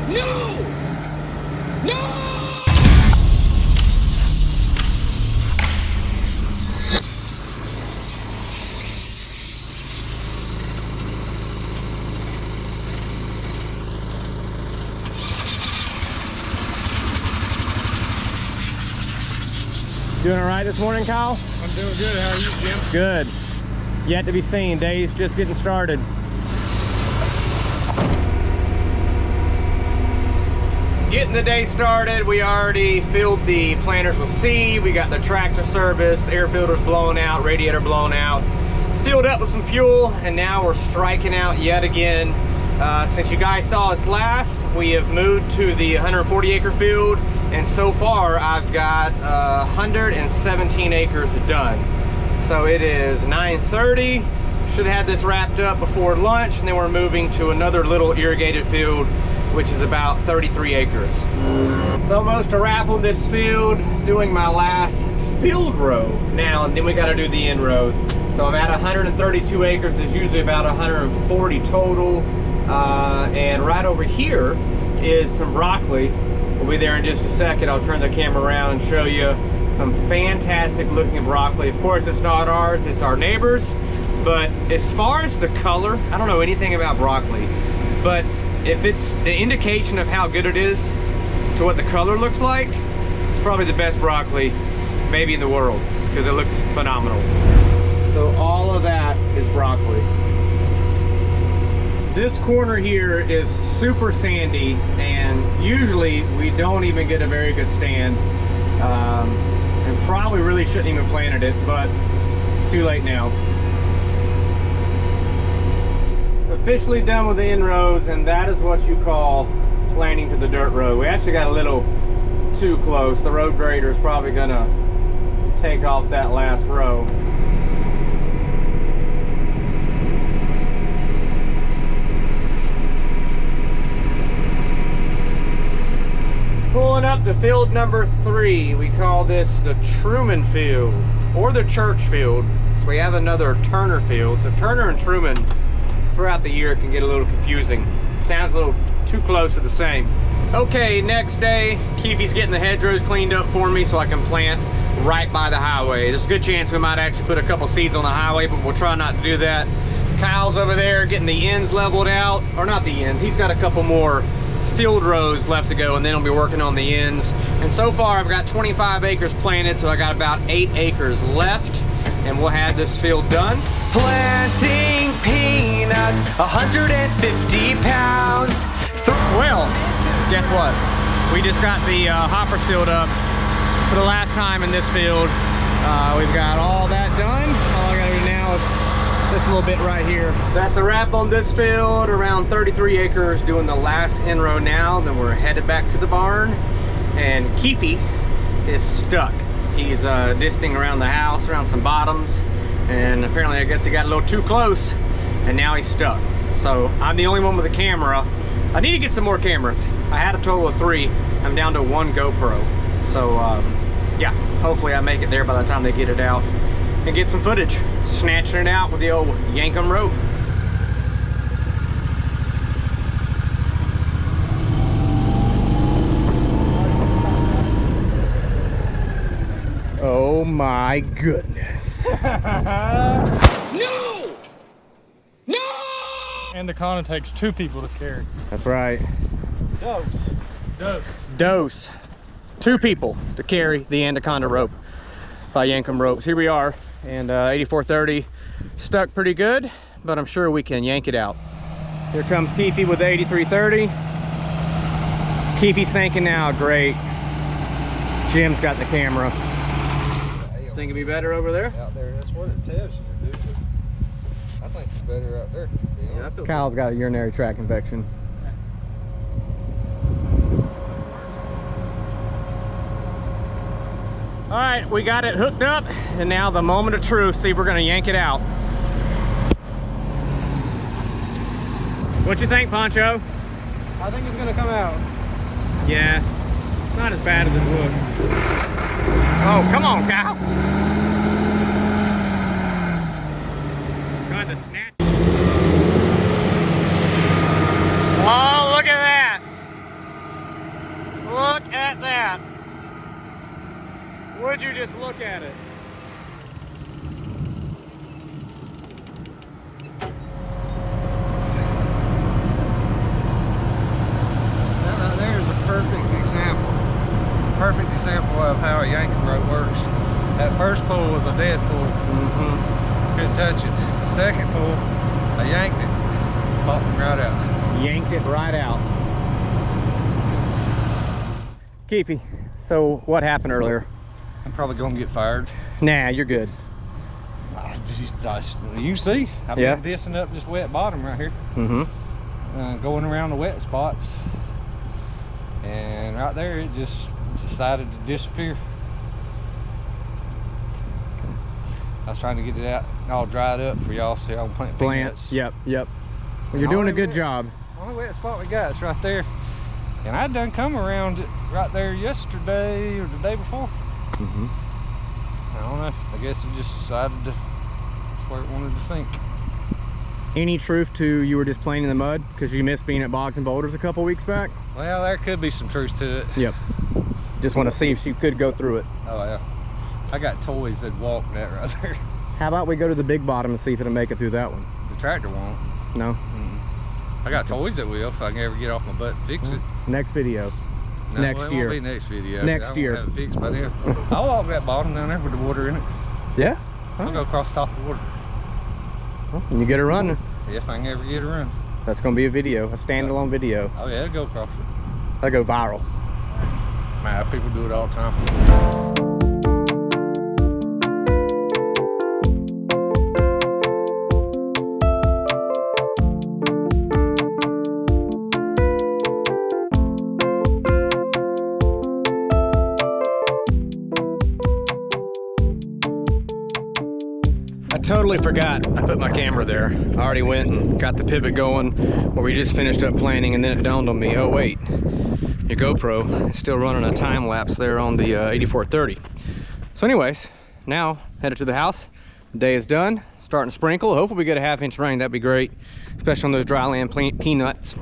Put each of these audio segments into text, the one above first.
No! No! Doing all right this morning, Kyle? I'm doing good. How are you, Jim? Good. Yet to be seen. Day's just getting started. Getting the day started. We already filled the planters with seed. We got the tractor service, air filters blown out, radiator blown out, filled up with some fuel, and now we're striking out yet again. Since you guys saw us last, we have moved to the 140 acre field, and so far I've got 117 acres done. So it is 9:30. Should have had this wrapped up before lunch, and then we're moving to another little irrigated field, which is about 33 acres. It's almost a wrap on this field, doing my last field row now, and then we got to do the end rows. So I'm at 132 acres. There's usually about 140 total. And right over here is some broccoli. We'll be there in just a second. I'll turn the camera around and show you some fantastic looking broccoli. Of course, it's not ours, it's our neighbors. But as far as the color, I don't know anything about broccoli, but if it's an indication of how good it is to what the color looks like, it's probably the best broccoli maybe in the world, because it looks phenomenal. So all of that is broccoli. This corner here is super sandy, and usually we don't even get a very good stand, and probably really shouldn't even planted it, but too late now. Officially done with the inrows, and that is what you call planting to the dirt road. We actually got a little too close. The road grader is probably gonna take off that last row. Pulling up to field number 3. We call this the Truman field, or the church field. So we have another Turner field. So Turner and Truman throughout the year can get a little confusing. Sounds a little too close to the same. Okay, next day, Keefe's getting the hedgerows cleaned up for me so I can plant right by the highway. There's a good chance we might actually put a couple seeds on the highway, but we'll try not to do that. Kyle's over there getting the ends leveled out, or not the ends, he's got a couple more field rows left to go, and then I'll be working on the ends. And so far I've got 25 acres planted, so I got about 8 acres left, and we'll have this field done. Planting peanuts, 150 pounds. Well, guess what? We just got the hoppers filled up for the last time in this field. We've got all that done. All I gotta do now is this little bit right here. That's a wrap on this field, around 33 acres, doing the last in-row now. Then we're headed back to the barn, and Keefe is stuck. He's disting around the house, around some bottoms, and apparently I guess he got a little too close, and now he's stuck. So I'm the only one with a camera. I need to get some more cameras. I had a total of 3. I'm down to 1 GoPro. So yeah, hopefully I make it there by the time they get it out and get some footage, snatching it out with the old Yankum rope. Oh my goodness. No! No! Anaconda takes 2 people to carry. That's right. Dose. Dose. 2 people to carry the Anaconda rope by Yankum ropes. Here we are, and 8430 stuck pretty good, but I'm sure we can yank it out. Here comes Keefe with the 8330. Keefe's thinking now, great. Jim's got the camera. Think it'd be better over there? Out there, that's what it tells you to do. I think it's better out there. Yeah, Kyle's got a urinary tract infection. All right, we got it hooked up, and now the moment of truth. See if we're gonna yank it out. What you think, Poncho? I think it's gonna come out. Yeah, it's not as bad as it looks. Oh, come on, Kyle. Trying to snatch. Oh, look at that. would you just look at it? That right there is a perfect example. Perfect example of how a Yankum rope works. That first pull was a dead pull. Couldn't touch it. Second pull, I yanked it, popped it right out. Yanked it right out. Keefe, so what happened earlier? I'm probably gonna get fired. Nah, you're good. You see, I've Yeah. been dissing up this wet bottom right here. Going around the wet spots. And right there, it just decided to disappear. I was trying to get it out all dried up for y'all so y'all can plant peanuts. Yep. Well, you're doing a good job. The only wet spot we got is right there. And I done come around it right there yesterday or the day before. I don't know. I guess it just decided to, that's where it wanted to sink. Any truth to you were just playing in the mud because you missed being at Bogs and Boulders a couple weeks back? Well, there could be some truth to it. Yep. Just want to see if you could go through it. Oh yeah. I got toys that walk that right there. How about we go to the big bottom and see if it'll make it through that one? The tractor won't. No? I got toys that will if I can ever get off my butt and fix it. Next video. No, Next it year. Won't be next video. Next I won't year. have it fixed by then. I'll walk that bottom down there with the water in it. Yeah? I'll go across the top of the water. Well, when you get it running, If I can ever get it run. that's going to be a video, a standalone video. Oh yeah, it'll go across it. That'll go viral. Man, people do it all the time. I totally forgot I put my camera there. I already went and got the pivot going where we just finished up planning, and then it dawned on me, oh wait, your GoPro is still running a time lapse there on the 8430. So anyways, now headed to the house. The day is done, starting to sprinkle. Hopefully we get a half-inch rain, that'd be great, especially on those dryland peanuts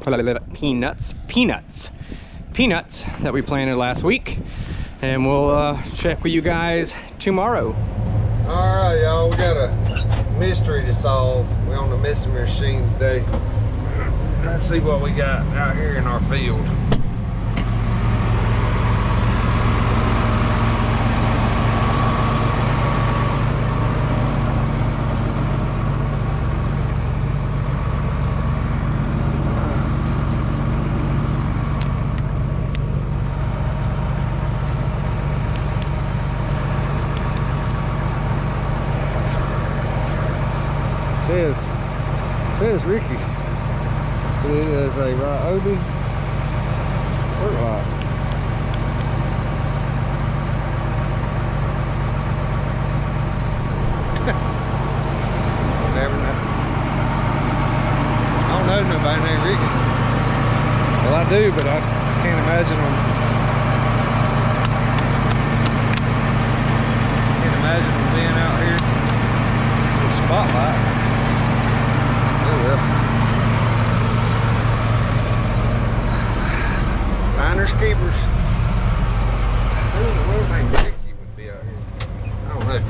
that we planted last week. And we'll check with you guys tomorrow. All right, y'all, we got a mystery to solve. We're on the missing machine today. Let's see what we got out here in our field. Says Ricky. It is a Ryobi work light. Never know. I don't know nobody named Ricky. Well, I do, but I can't imagine them. Can't imagine them being out here with a spotlight. Finders keepers. Who in the world named Ricky would be out here? I don't know.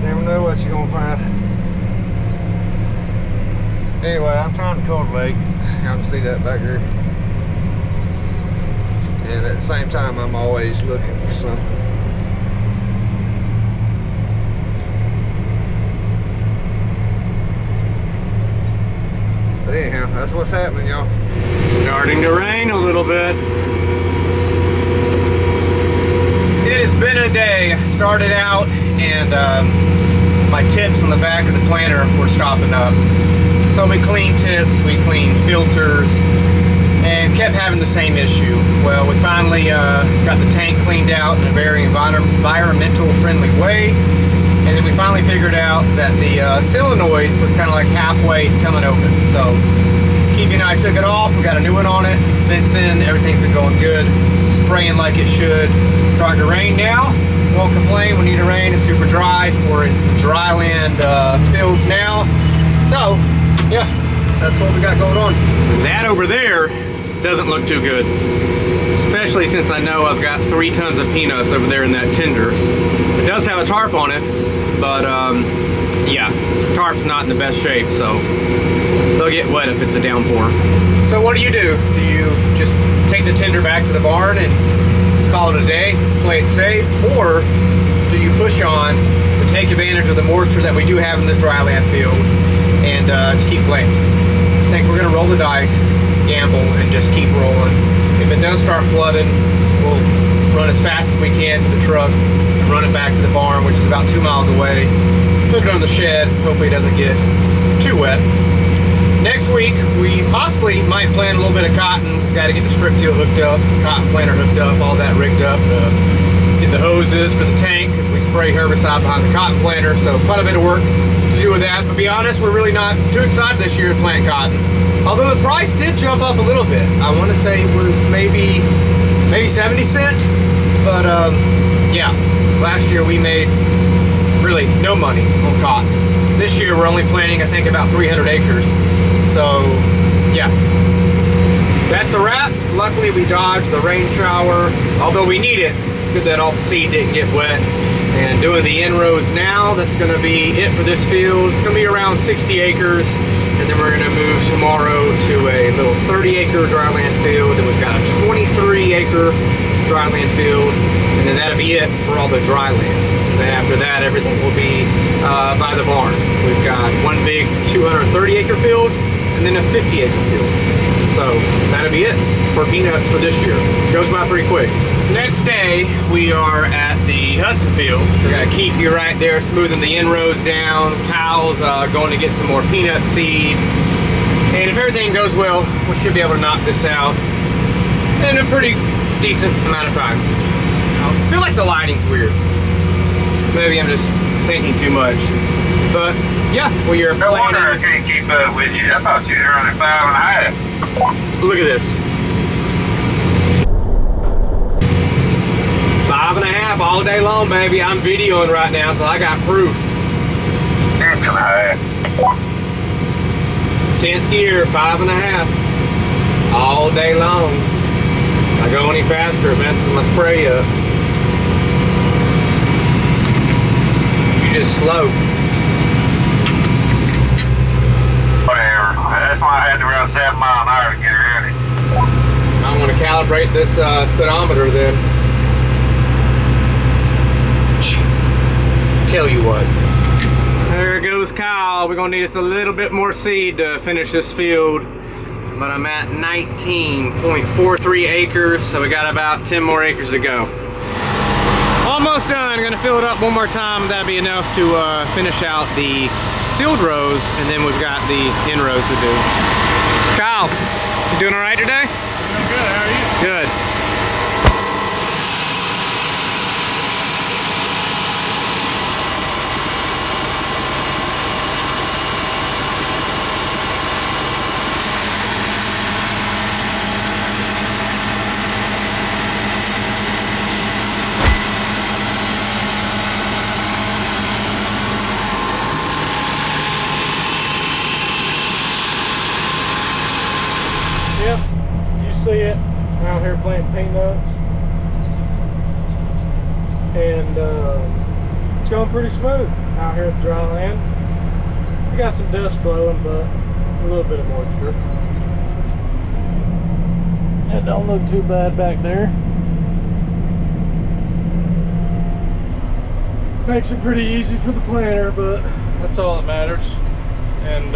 Never know what you're gonna find. Anyway, I'm trying to cultivate. Y'all can see that back there. And at the same time, I'm always looking for something. But anyhow, that's what's happening, y'all. Starting to rain a little bit. It has been a day. Started out and my tips on the back of the planter were stopping up. So we cleaned tips, we cleaned filters, and kept having the same issue. Well, we finally got the tank cleaned out in a very environmental friendly way. And then we finally figured out that the solenoid was kind of like halfway coming open. So Keefe and I took it off, we got a new one on it. Since then, everything's been going good, spraying like it should. Starting to rain now, won't complain, we need a rain, it's super dry. We're in some dry land fields now. So, yeah, that's what we got going on. That over there doesn't look too good. especially since I know I've got 3 tons of peanuts over there in that tender. It does have a tarp on it, but yeah, the tarp's not in the best shape, so they'll get wet if it's a downpour. So what do? Do you just take the tender back to the barn and call it a day, play it safe, or do you push on to take advantage of the moisture that we do have in this dryland field and just keep playing? I think we're gonna roll the dice, gamble, and just keep rolling. If it does start flooding, we'll run as fast as we can to the truck and run it back to the barn, which is about 2 miles away. Put it on the shed, hopefully it doesn't get too wet. Next week, we possibly might plant a little bit of cotton. We've got to get the strip till hooked up, cotton planter hooked up, all that rigged up. Get the hoses for the tank, because we spray herbicide behind the cotton planter, so quite a bit of work to do with that. But to be honest, we're really not too excited this year to plant cotton. Although the price did jump up a little bit. I want to say it was maybe 70 cents. But yeah, last year we made really no money on cotton. This year we're only planting, I think, about 300 acres. So yeah, that's a wrap. Luckily we dodged the rain shower, although we need it. It's good that all the seed didn't get wet. And doing the inrows now, that's gonna be it for this field. It's gonna be around 60 acres. And then we're gonna move tomorrow to a little 30-acre dryland field. And we've got a 23-acre dryland field. And then that'll be it for all the dryland. And then after that, everything will be by the barn. We've got one big 230-acre field and then a 50-acre field. So that'll be it for peanuts for this year. Goes by pretty quick. Next day, we are at the Hudson field. So we got Keefe right there smoothing the inrows down. Kyle's going to get some more peanut seed. And if everything goes well, we should be able to knock this out in a pretty decent amount of time. I feel like the lighting's weird. Maybe I'm just thinking too much. But yeah, we are No wonder I planning. can't keep up with you. I thought you were running 5.5. Look at this. 5.5 all day long, baby. I'm videoing right now, so I got proof. 6.5. 10th gear, 5.5 all day long. If I go any faster, it messes my spray up. You just slow. Whatever. That's why I had to run 7 miles an hour to get ready. I'm gonna calibrate this speedometer then. Tell you what. There goes Kyle. We're gonna need us a little bit more seed to finish this field. But I'm at 19.43 acres, so we got about 10 more acres to go. Almost done. I'm gonna fill it up one more time. That'd be enough to finish out the field rows, and then we've got the inrows to do. Kyle, you doing all right today? Doing good, how are you? Good. Yep, you see it out here planting peanuts, and it's going pretty smooth out here at the dry land. We got some dust blowing, but a little bit of moisture. It don't look too bad back there. Makes it pretty easy for the planter, but that's all that matters. And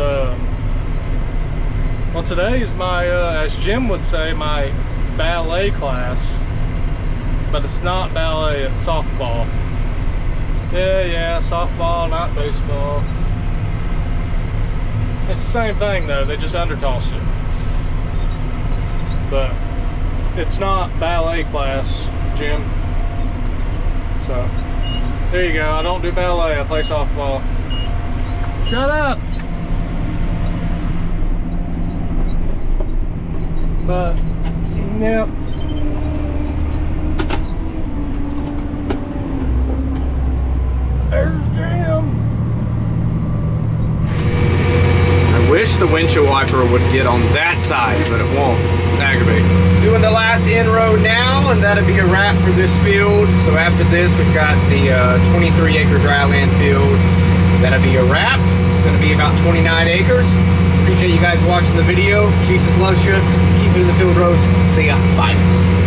well, today is my, as Jim would say, my ballet class, but it's not ballet, it's softball. Yeah, softball, not baseball. It's the same thing though, they just undertoss it. But it's not ballet class, Jim. So, there you go, I don't do ballet, I play softball. Shut up! But, yep. There's Jim. I wish the windshield wiper would get on that side, but it won't. It's aggravate. Doing the last inroad now, and that'll be a wrap for this field. So after this, we've got the 23-acre dryland field. That'll be a wrap. It's going to be about 29 acres. Appreciate you guys watching the video. Jesus loves you. Keep it in the field, Rose. See ya. Bye.